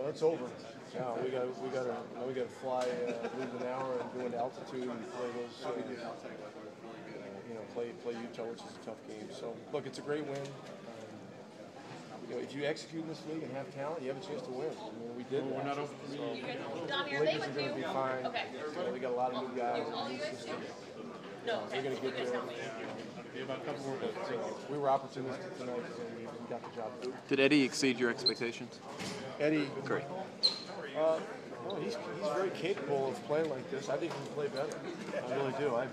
it's over. Now we got to fly, lose an hour and go into altitude and play those. Play Utah, which is a tough game. So look, it's a great win. If you execute in this league and have talent, you have a chance to win. I mean, we did. We're not over. So the Lakers are going to be fine. Okay. They got a lot of new guys in the new system. They're going to get there. We were opportunistic tonight, so we got the job done. Did Eddie exceed your expectations? Eddie, great. Well, he's very capable of playing like this. I think he can play better. I really do. I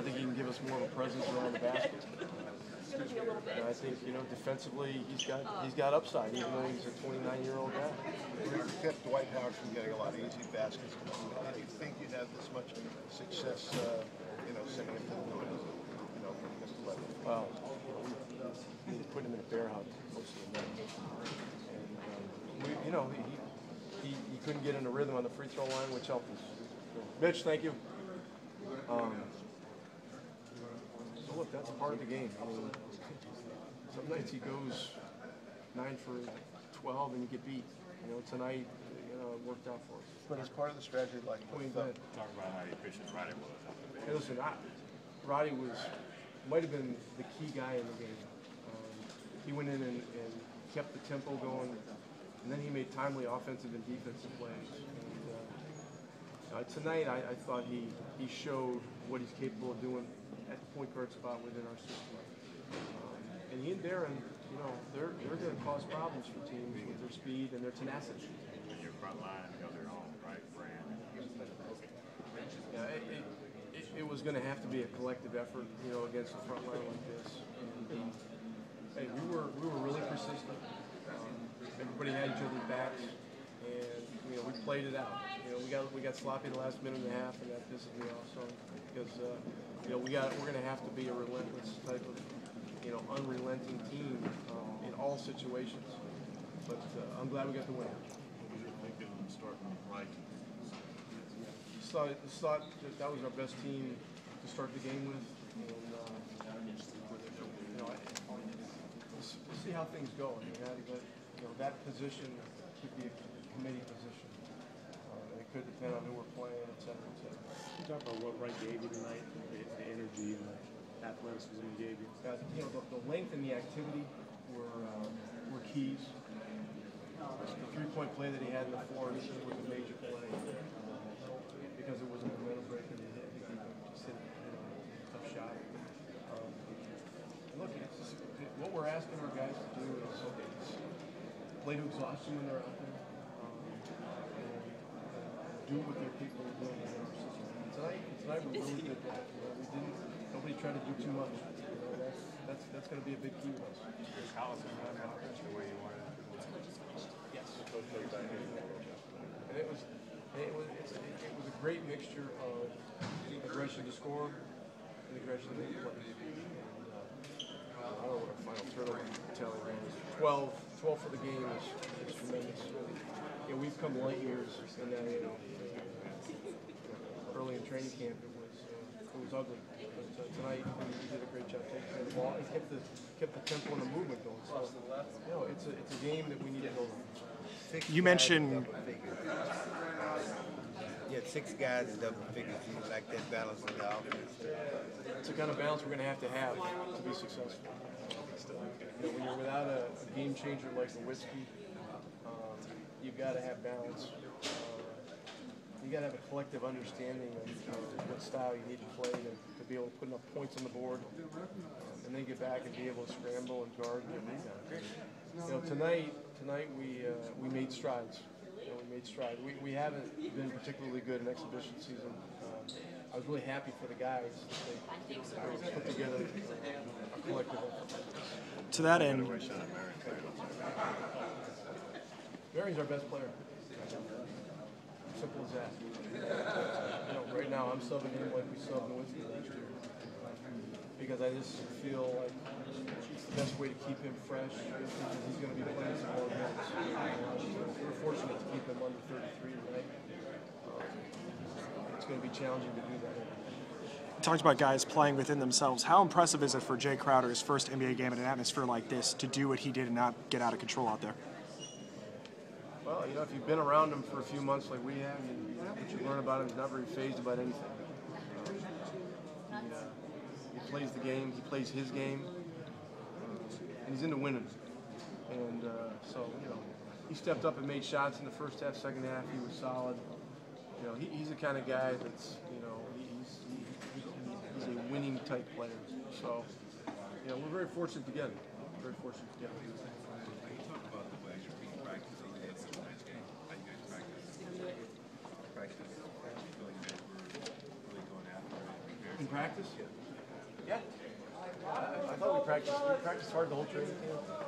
think he can give us more of a presence around the basket. And I think, defensively, he's got upside, even though he's a 29-year-old guy. You kept Dwight Howard from getting a lot of easy baskets. Do you think you'd have this much success, sending him to the noise, against the level? Well, we need to put him in a bear hug most of the night. And, he couldn't get in a rhythm on the free throw line, which helped us. Mitch, thank you. So look, that's part of the game. I mean, some nights he goes 9 for 12 and you get beat. Tonight, it worked out for us. But as part of the strategy, like talk about how efficient Roddy was. Hey, listen, Roddy might have been the key guy in the game. He went in and kept the tempo going, and then he made timely offensive and defensive plays. And, tonight, I thought he showed what he's capable of doing at the point guard spot within our system. And he and Darren, they're going to cause problems for teams with their speed and their tenacity. When your front line got their own right brand. It was going to have to be a collective effort, against a front line like this. And, hey, we were really persistent. Everybody had each other's backs, and we played it out. We got sloppy the last minute and a half, and that pisses me off some because we're going to have to be a relentless type of unrelenting team in all situations. But I'm glad we got the win. What was your thinking on starting right? Thought that was our best team to start the game with. And, we'll see how things go. That position could be a committee position. It could depend on who we're playing, et cetera, et cetera. Can you talk about what Wright gave you tonight, the energy and the athleticism he gave you? The length and the activity were keys. The three-point play that he had in the fourth was a major play because it was a momentum breaker to hit. He just hit a tough shot. Look, what we're asking our guys to do is play to exhaustion when they're out there, and do what they're capable of doing in our system. Tonight we really did that. Nobody tried to do too much. That's going to be a big key to us. Carlisle the way you wanted it. Yes. And it was a great mixture of aggression to score and aggression to make plays. I don't know what our final turnover tally is. 12 for the game is tremendous. We've come light years in that. Early in training camp, it was ugly. But tonight, we did a great job taking the ball and kept the tempo and the movement going. So, it's a game that we need to go. You mentioned. You had 6 guys in double figures. You like that balance in the offense? It's the kind of balance we're going to have to be successful. When you're without a game changer like Nowitzki, you've got to have balance. You got to have a collective understanding of what style you need to play to be able to put enough points on the board, and then get back and be able to scramble and guard and get rebounds. Tonight we made strides. We made strides. We haven't been particularly good in exhibition season. I was really happy for the guys that they put together a collective effort. To that end, Barry's our best player. Simple as that. Right now I'm subbing him like we subbed Nowitzki last year because I just feel like it's the best way to keep him fresh because he's going to be playing some more minutes. We're fortunate to keep him under 33 tonight. It's going to be challenging to do that. talked about guys playing within themselves. How impressive is it for Jay Crowder, his first NBA game in an atmosphere like this, to do what he did and not get out of control out there? Well, if you've been around him for a few months like we have, what you learn about him is not very phased about anything. He plays the game, he plays his game, and he's into winning. And so, he stepped up and made shots in the first half, second half. He was solid. He's the kind of guy that's, he's a winning type player. So, we're very fortunate to get him. Very fortunate to get him. In practice? Yeah. I thought we practiced hard the whole training camp.